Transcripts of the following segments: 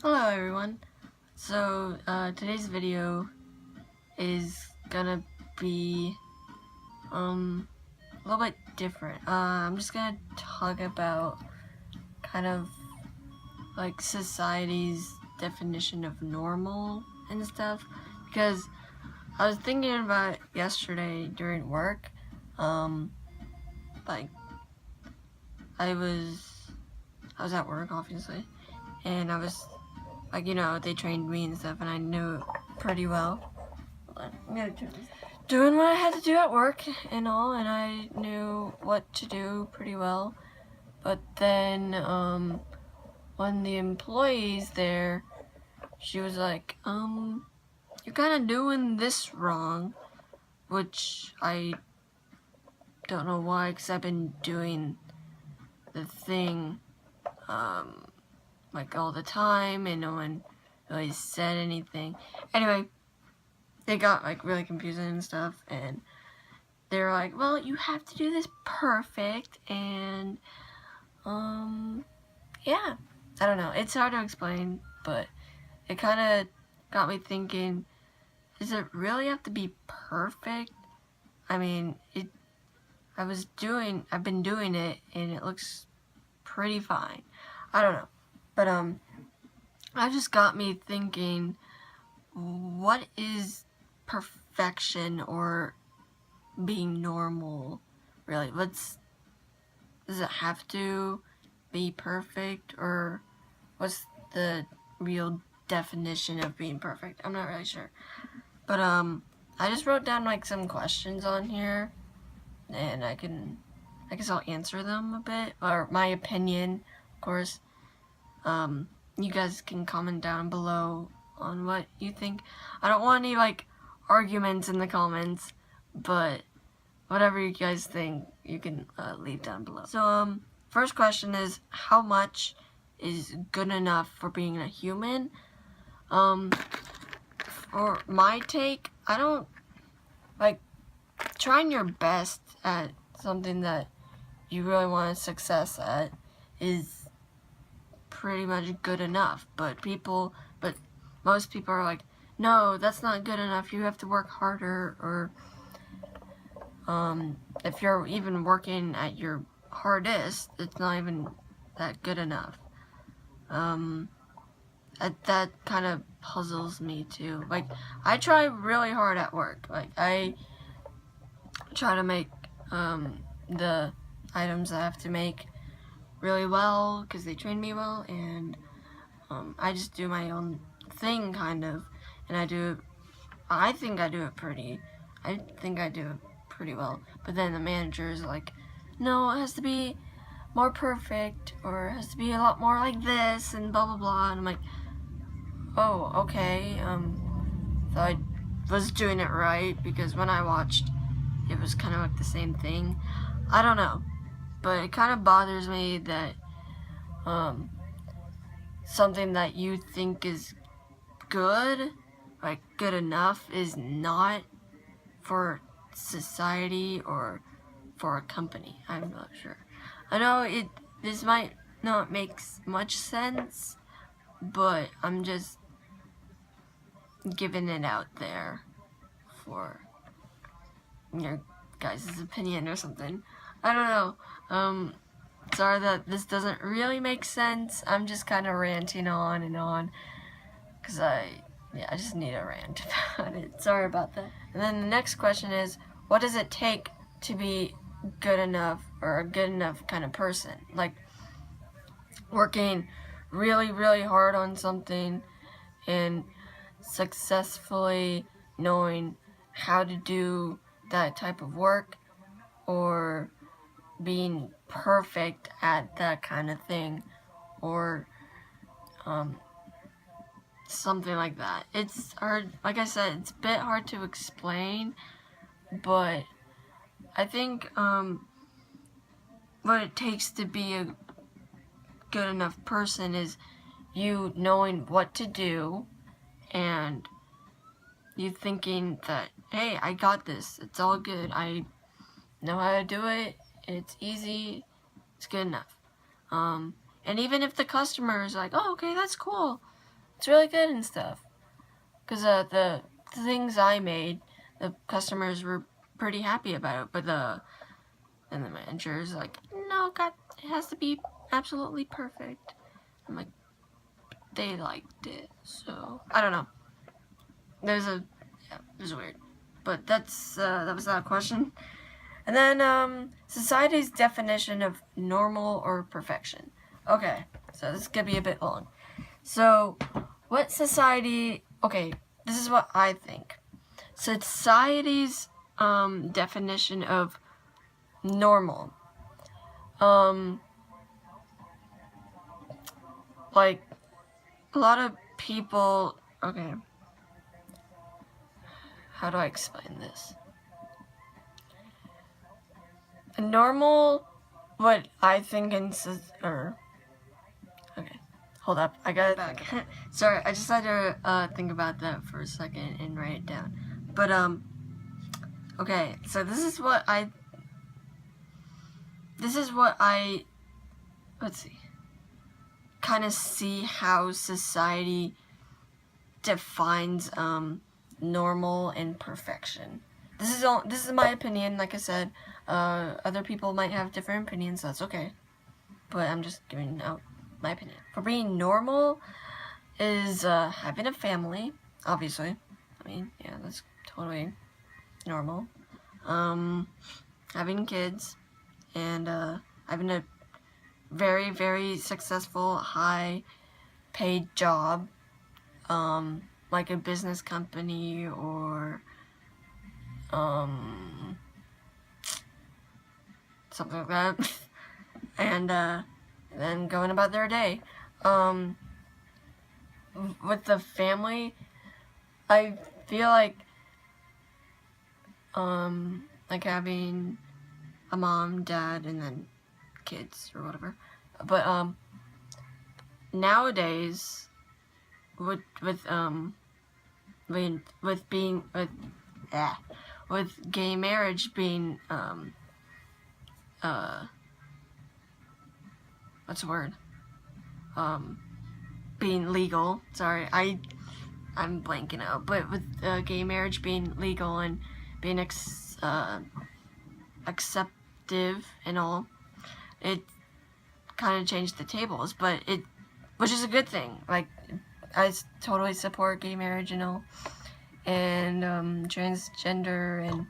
Hello everyone. So today's video is gonna be a little bit different. I'm just gonna talk about kind of like society's definition of normal and stuff, because I was thinking about it yesterday during work. Like I was at work obviously, and I was like, they trained me and stuff, and I knew it pretty well. I'm gonna turn this. Doing what I had to do at work and all, and I knew what to do pretty well. But then, when the employee's there, she was like, you're kind of doing this wrong, which I don't know why, because I've been doing the thing, like all the time, and no one really said anything. Anyway, they got like really confusing and stuff, and they were like, well, you have to do this perfect, and yeah, I don't know, it's hard to explain, but it kind of got me thinking, does it really have to be perfect? I mean, I've been doing it, and it looks pretty fine. I don't know, but that just got me thinking, what is perfection or being normal, really? Does it have to be perfect, or what's the real definition of being perfect? I'm not really sure. But I just wrote down like some questions on here, and I guess I'll answer them a bit, or my opinion, of course. You guys can comment down below on what you think. I don't want any like arguments in the comments, but whatever you guys think, you can leave down below. So first question is, how much is good enough for being a human? For my take, I don't like trying your best at something that you really want success at is pretty much good enough, but most people are like, no, that's not good enough, you have to work harder, or if you're even working at your hardest, it's not even that good enough. That kind of puzzles me too. Like, I try really hard at work. Like, I try to make the items I have to make really well, because they train me well, and I just do my own thing, kind of, and I think I do it pretty well, but then the manager is like, no, it has to be more perfect, or it has to be a lot more like this, and blah blah blah, and I'm like, oh, okay, so I was doing it right, because when I watched, it was kind of like the same thing. I don't know, but it kind of bothers me that something that you think is good, like good enough, is not for society or for a company. I'm not sure. I know this might not make much sense, but I'm just giving it out there for your guys' opinion or something. I don't know. Sorry that this doesn't really make sense. I'm just kind of ranting on and on, because I just need a rant about it. Sorry about that. And then the next question is, what does it take to be good enough, or a good enough kind of person? Like, working really, really hard on something, and successfully knowing how to do that type of work, or being perfect at that kind of thing, or something like that. It's hard, like I said, it's a bit hard to explain, but I think what it takes to be a good enough person is you knowing what to do, and you thinking that, hey, I got this, it's all good, I know how to do it, it's easy, it's good enough. And even if the customer is like, oh, okay, that's cool, it's really good and stuff. Because the things I made, the customers were pretty happy about it, but the manager's like, no, God, it has to be absolutely perfect. I'm like, they liked it, so I don't know. It was weird, but that was that question. And then society's definition of normal or perfection. Okay, so this could be a bit long. So, what society? Okay, this is what I think. Society's definition of normal. Like a lot of people. Okay, how do I explain this? Normal, what I think okay, hold up, I got it back. Sorry, I just had to think about that for a second and write it down. But okay, so this is what I let's see, kind of see how society defines normal and perfection. This is my opinion. Like I said, other people might have different opinions. That's okay, but I'm just giving out my opinion. For being normal is having a family, obviously. I mean, yeah, that's totally normal. Having kids, and having a very, very successful, high-paid job, like a business company or something like that, and then going about their day. With the family, I feel like having a mom, dad, and then kids or whatever. But nowadays, with gay marriage being what's the word? Being legal. Sorry, I'm blanking out. But with gay marriage being legal and being acceptive and all, it kind of changed the tables. But which is a good thing. Like, I totally support gay marriage and all, and transgender and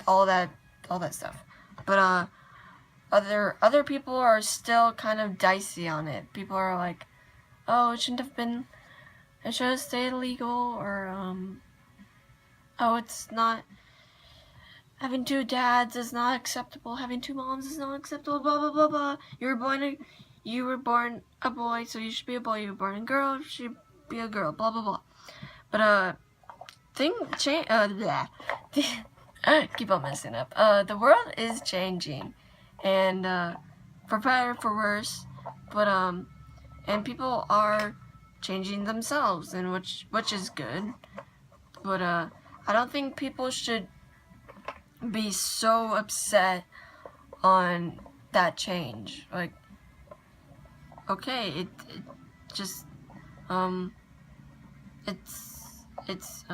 all that stuff. But other people are still kind of dicey on it. People are like, oh, it should have stayed illegal, or oh, it's not, having two dads is not acceptable, having two moms is not acceptable, blah blah blah blah. You were born a boy, so you should be a boy. You were born a girl, you should be a girl, blah blah blah. But keep on messing up. The world is changing, and for better, for worse. But and people are changing themselves, and which is good. But I don't think people should be so upset on that change. Like, okay, it just it's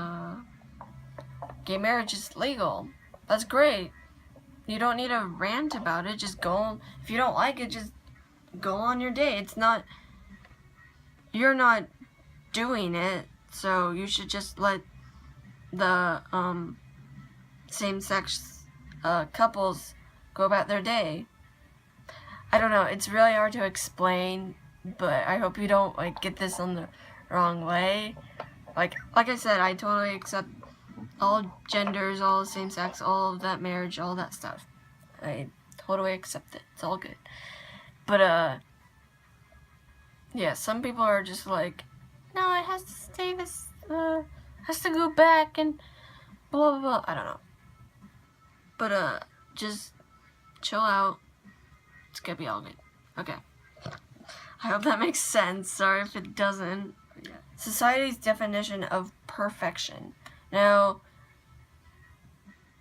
gay marriage is legal. That's great. You don't need to rant about it. Just go on. If you don't like it, just go on your day. You're not doing it, so you should just let the same-sex couples go about their day. I don't know. It's really hard to explain, but I hope you don't get this on the wrong way. Like I said, I totally accept all genders, all same sex, all of that marriage, all that stuff. I totally accept it. It's all good. But yeah, some people are just like, no, it has to stay this, has to go back and blah blah blah. I don't know. But just chill out. It's gonna be all good. Okay. I hope that makes sense. Sorry if it doesn't. Yeah. Society's definition of perfection. Now,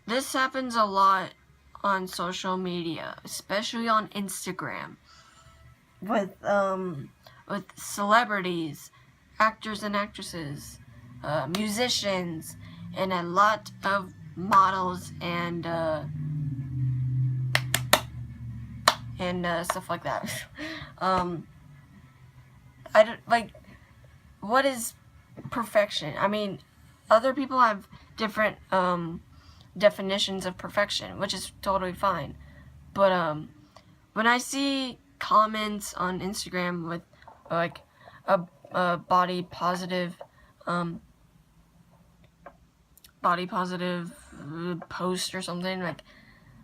this happens a lot on social media, especially on Instagram, with celebrities actors and actresses, musicians, and a lot of models and stuff like that. I don't like. What is perfection? I mean, other people have different definitions of perfection, which is totally fine. But when I see comments on Instagram with like a body positive post or something, like,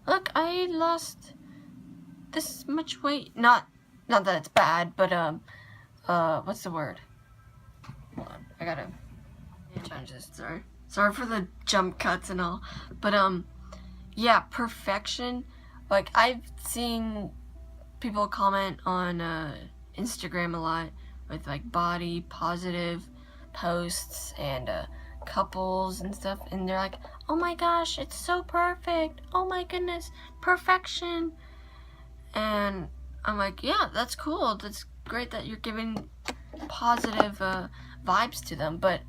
look, I lost this much weight. Not that it's bad, but what's the word? Hold on, I gotta change this. Sorry for the jump cuts and all. But yeah, perfection. Like, I've seen people comment on Instagram a lot with like body positive posts and couples and stuff, and they're like, oh my gosh, it's so perfect, oh my goodness, perfection. And I'm like, yeah, that's cool, that's great that you're giving positive vibes to them, but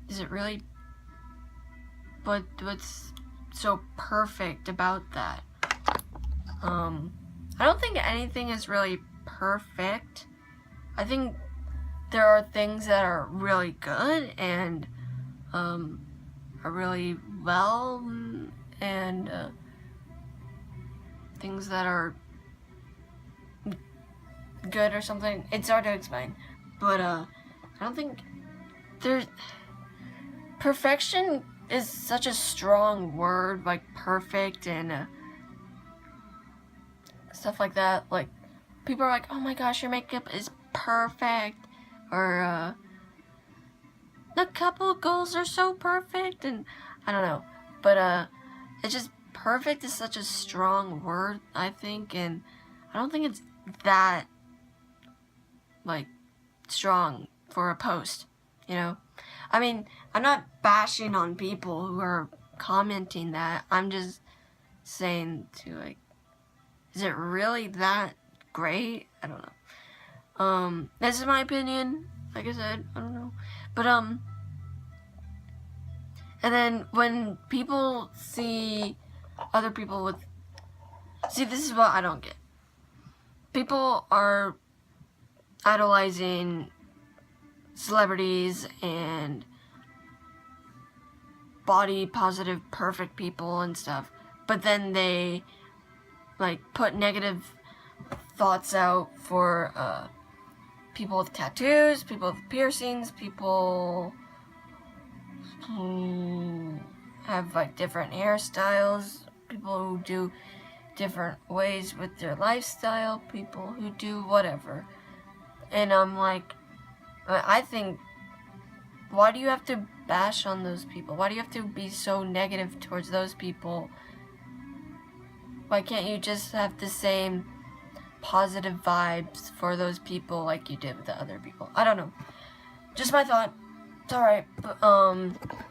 is it really, what's so perfect about that? I don't think anything is really perfect. I think there are things that are really good and are really well, and things that are good or something. It's hard to explain, but I don't think there's perfection is such a strong word, like perfect and stuff like that. Like, people are like, oh my gosh, your makeup is perfect, or the couple goals are so perfect, and I don't know, but it's just, perfect is such a strong word, I think, and I don't think it's that like strong for a post, you know? I mean, I'm not bashing on people who are commenting that. I'm just saying to, like, is it really that great? I don't know. This is my opinion. Like I said, I don't know. But and then when people see other people with, see, this is what I don't get. People are idolizing celebrities and body positive perfect people and stuff, but then they like put negative thoughts out for people with tattoos, people with piercings, people who have like different hairstyles, people who do different ways with their lifestyle, people who do whatever. And I'm like, I think, why do you have to bash on those people? Why do you have to be so negative towards those people? Why can't you just have the same positive vibes for those people like you did with the other people? I don't know. Just my thought. It's alright, but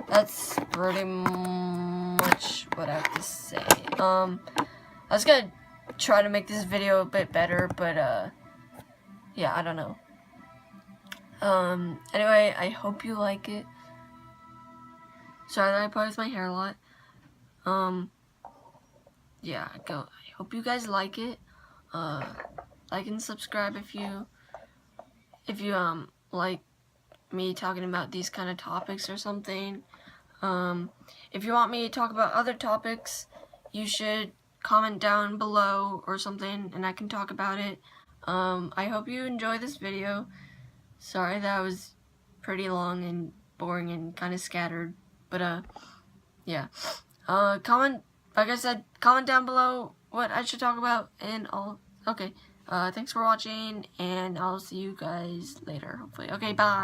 that's pretty much what I have to say. I was gonna try to make this video a bit better, but yeah, I don't know. Anyway, I hope you like it. Sorry that I part with my hair a lot. Yeah, I hope you guys like it. Like and subscribe if you like me talking about these kind of topics or something. If you want me to talk about other topics, you should comment down below or something, and I can talk about it. I hope you enjoy this video. Sorry that was pretty long and boring and kind of scattered, but yeah. Comment, like I said, comment down below what I should talk about, and all. Okay. Thanks for watching, and I'll see you guys later, hopefully. Okay, bye.